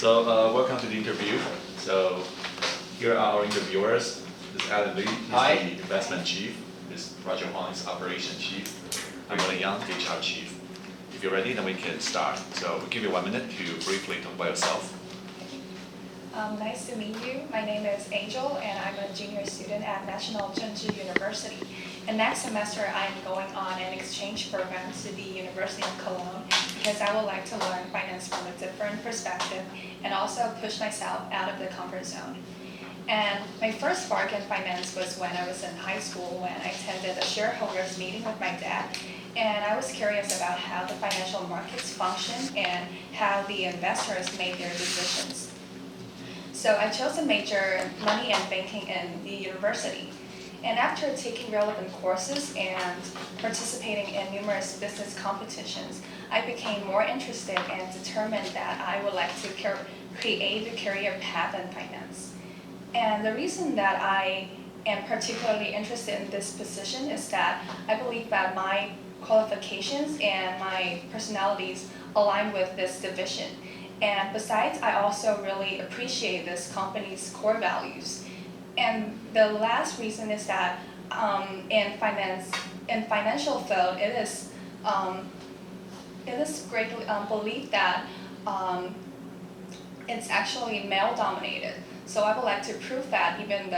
Welcome to the interview. So, here are our interviewers. This is Alan Lee, he's Hi. the investment chief. This is Roger Huang, is operation chief. I'm Willie Yang, HR chief. If you're ready, then we can start. So, we'll give you 1 minute to briefly talk about yourself. Nice to meet you. My name is Angel, and I'm a junior student at National Zhengzhi University. And next semester, I'm going on an exchange program to the University of Cologne because I would like to learn finance from a different perspective and also push myself out of the comfort zone. And my first spark in finance was when I was in high school when I attended a shareholders meeting with my dad. And I was curious about how the financial markets function and how the investors made their decisions. So I chose to major in money and banking in the university. And after taking relevant courses and participating in numerous business competitions, I became more interested and determined that I would like to create a career path in finance. And the reason that I am particularly interested in this position is that I believe that my qualifications and my personalities align with this division. And besides, I also really appreciate this company's core values. And the last reason is that in financial field, it is greatly believed that it's actually male dominated. So I would like to prove that even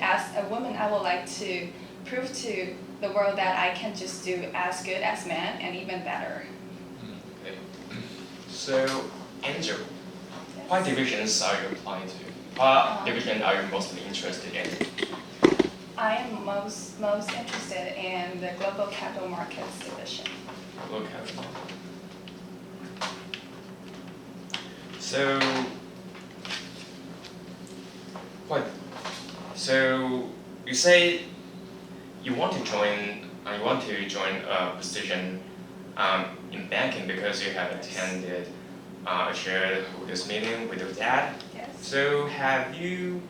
as a woman, I would like to prove to the world that I can just do as good as men and even better. Okay. So, Angel, what divisions are you applying to? What division are you mostly interested in? I am most interested in the global capital markets division. Global capital. So, what? So you say you want to join a position in banking because you have attended a shareholders meeting with your dad. Yes. So have you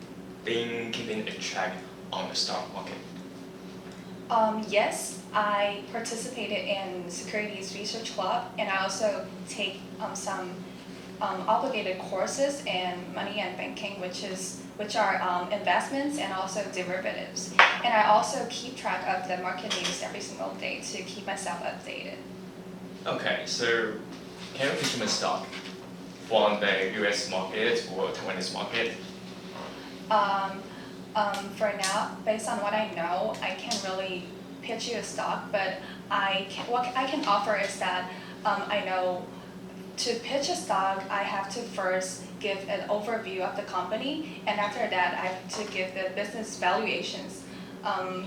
been keeping a track on the stock market? Yes, I participated in Securities Research Club, and I also take some obligated courses in money and banking, which are investments and also derivatives. And I also keep track of the market news every single day to keep myself updated. Okay, so can you mention a stock from the US market or Taiwanese market? For now, based on what I know, I can't really pitch you a stock, but what I can offer is that I know to pitch a stock, I have to first give an overview of the company, and after that, I have to give the business valuations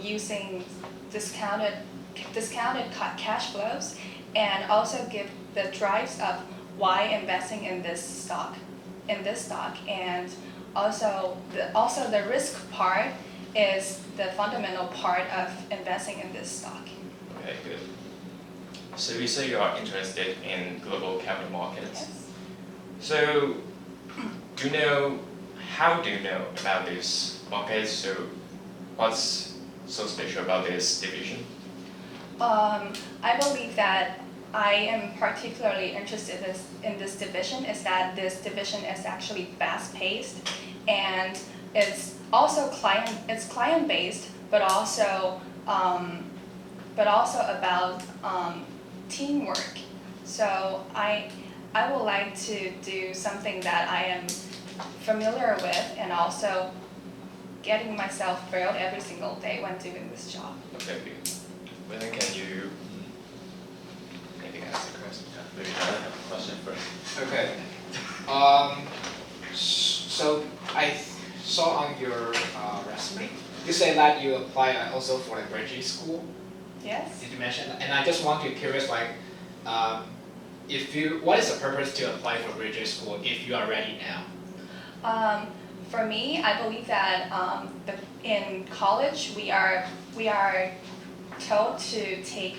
using discounted cash flows, and also give the drives of why investing in this stock, and also the risk part is the fundamental part of investing in this stock. Okay, good. So you say you are interested in global capital markets. Yes. So how do you know about this market? So what's so special about this division? I believe that I am particularly interested in this division is that this division is actually fast-paced, and it's also client-based, but also about teamwork. So I would like to do something that I am familiar with, and also getting myself thrilled every single day when doing this job. Okay, good. When can you maybe ask the question? Maybe I have a question first. Okay. So I saw on your resume, you say that you apply also for the graduate school. Yes. Did you mention that? And I just want to be curious, like, what is the purpose to apply for graduate school if you are ready now? For me, I believe that in college we are told to take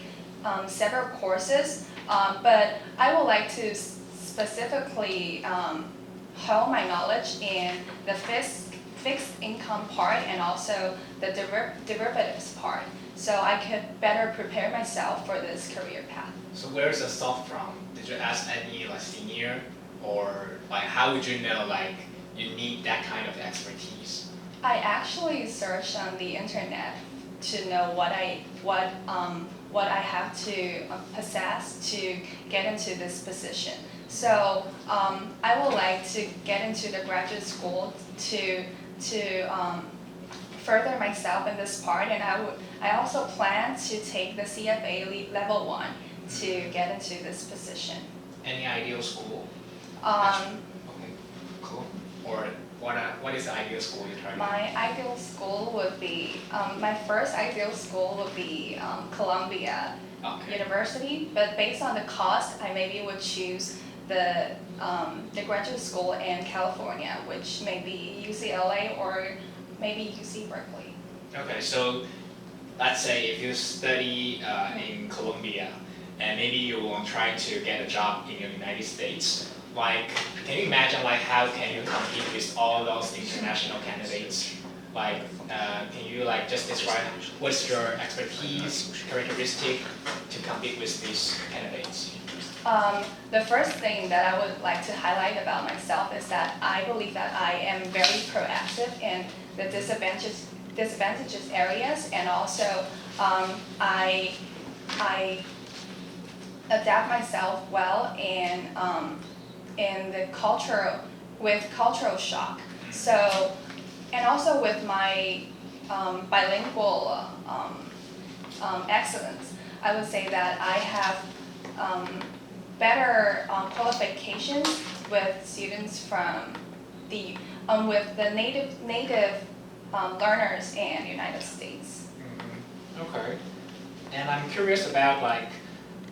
several courses, but I would like to specifically hone my knowledge in the fixed income part and also the derivatives part, so I could better prepare myself for this career path. So where is the stuff from? Did you ask any senior or like how would you know like you need that kind of expertise? I actually searched on the internet to know what I have to possess to get into this position. So I would like to get into the graduate school to further myself in this part, and I also plan to take the CFA level 1 to get into this position. Any ideal school? Um, Okay, cool. Or what is the ideal school you're trying to? My ideal school would be, my first ideal school would be Columbia Okay. University, but based on the cost, I maybe would choose the graduate school in California, which may be UCLA or maybe UC Berkeley. Okay, so let's say if you study in Colombia and maybe you want to try to get a job in the United States, like can you imagine like how can you compete with all those international candidates? Like can you like just describe what's your expertise, characteristic to compete with these candidates? The first thing that I would like to highlight about myself is that I believe that I am very proactive in the disadvantages areas, and also I adapt myself well in the cultural shock. So, and also with my bilingual excellence, I would say that I have better qualifications with students from with the native learners in the United States. Okay. And I'm curious about like,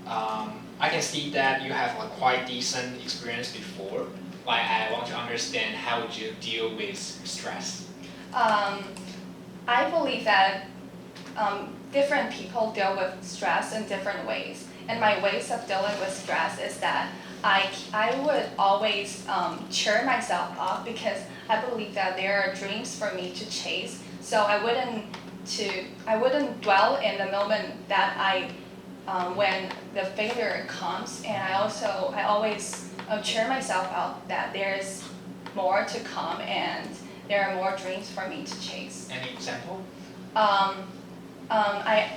I can see that you have like quite decent experience before. Like I want to understand how would you deal with stress? I believe that different people deal with stress in different ways. And my ways of dealing with stress is that I would always cheer myself up because I believe that there are dreams for me to chase. So I wouldn't dwell in the moment that when the failure comes, and I always cheer myself up that there's more to come and there are more dreams for me to chase. Any example?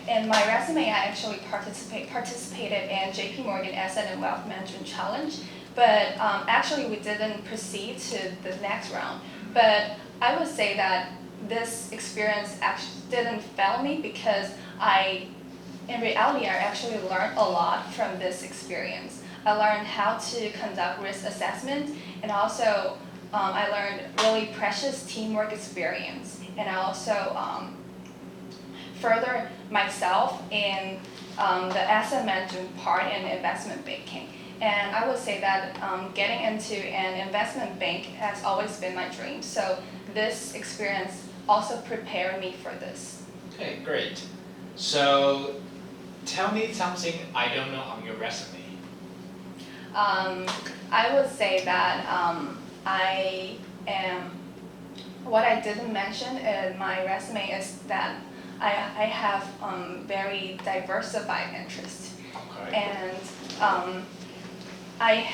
In my resume, I actually participated in JP Morgan Asset and Wealth Management Challenge, but actually we didn't proceed to the next round. But I would say that this experience actually didn't fail me because in reality, I actually learned a lot from this experience. I learned how to conduct risk assessment, and also I learned really precious teamwork experience, and I also further myself in the asset management part and investment banking. And I would say that getting into an investment bank has always been my dream. So this experience also prepared me for this. Okay, great. So tell me something I don't know on your resume. I would say that what I didn't mention in my resume is that I have very diversified interests. Okay. And I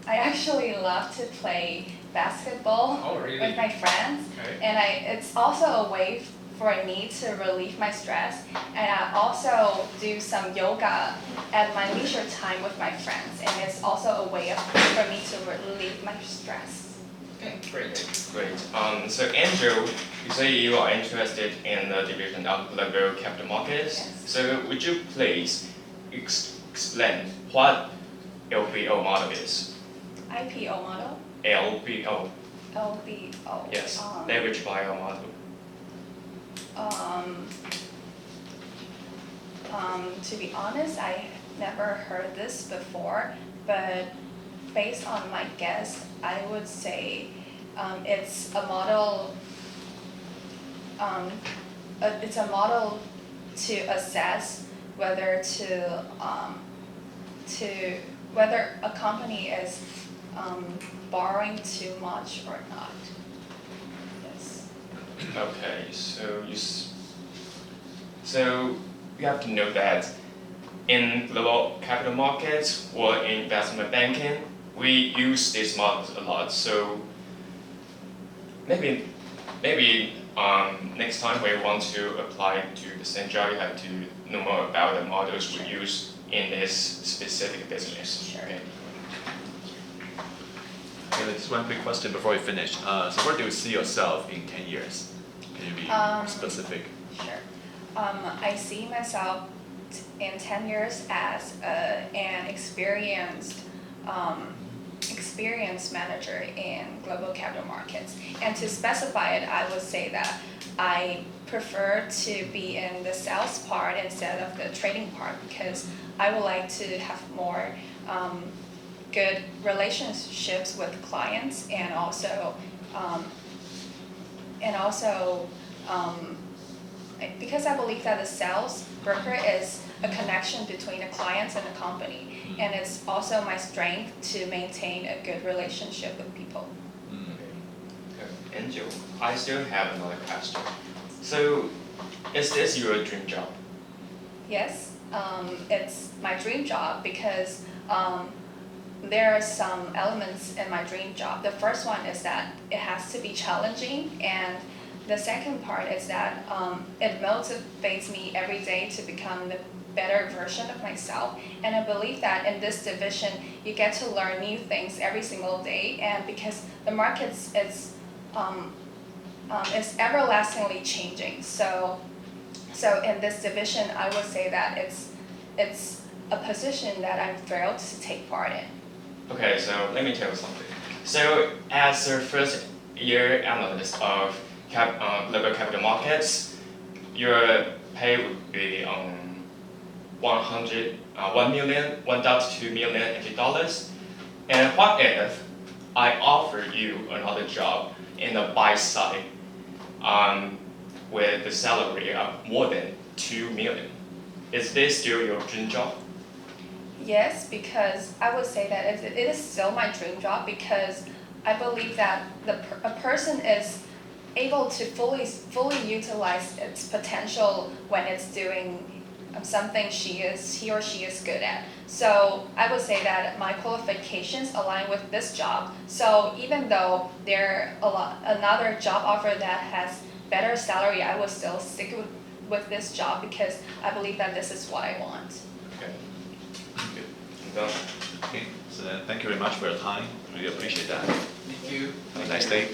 actually love to play basketball Oh, really? with my friends, Okay. and it's also a way for me to relieve my stress. And I also do some yoga at my leisure time with my friends, and it's also a way for me to relieve my stress. Okay, great. Great. So Andrew, you say you are interested in the division of global capital markets. Yes. So would you please explain what LBO model is? IPO model, LBO. LBO. Yes. Leverage buyout model. To be honest, I never heard this before, but based on my guess, I would say it's a model. It's a model to assess whether whether a company is borrowing too much or not. Yes. Okay. So you have to know that in global capital markets or in investment banking, we use these models a lot. So maybe next time we want to apply to the same job, you have to know more about the models we use in this specific business. Sure. Okay. Okay, just one quick question before we finish. So where do you see yourself in 10 years? Can you be specific? Sure. I see myself in 10 years as an experienced manager in global capital markets. And to specify it, I would say that I prefer to be in the sales part instead of the trading part because I would like to have more good relationships with clients and also because I believe that the sales broker is a connection between the clients and the company, and it's also my strength to maintain a good relationship with people. Angel, I still have another question. So, is this your dream job? Yes, it's my dream job because there are some elements in my dream job. The first one is that it has to be challenging, and the second part is that it motivates me every day to become the better version of myself. And I believe that in this division, you get to learn new things every single day. And because the markets is everlastingly changing, so in this division, I would say that it's a position that I'm thrilled to take part in. Okay, so let me tell you something. So, as a first year analyst of global capital markets, your pay would be $1.2 million dollars. And what if I offer you another job in the buy side with the salary of more than $2 million? Is this still your dream job? Yes, because I would say that it is still my dream job because I believe that a person is able to fully utilize its potential when it's doing something he or she is good at. So I would say that my qualifications align with this job. So even though there are another job offer that has better salary, I would still stick with this job because I believe that this is what I want. Okay. Good. I'm done. Okay, so thank you very much for your time. Really appreciate that. Thank you. Have a nice day.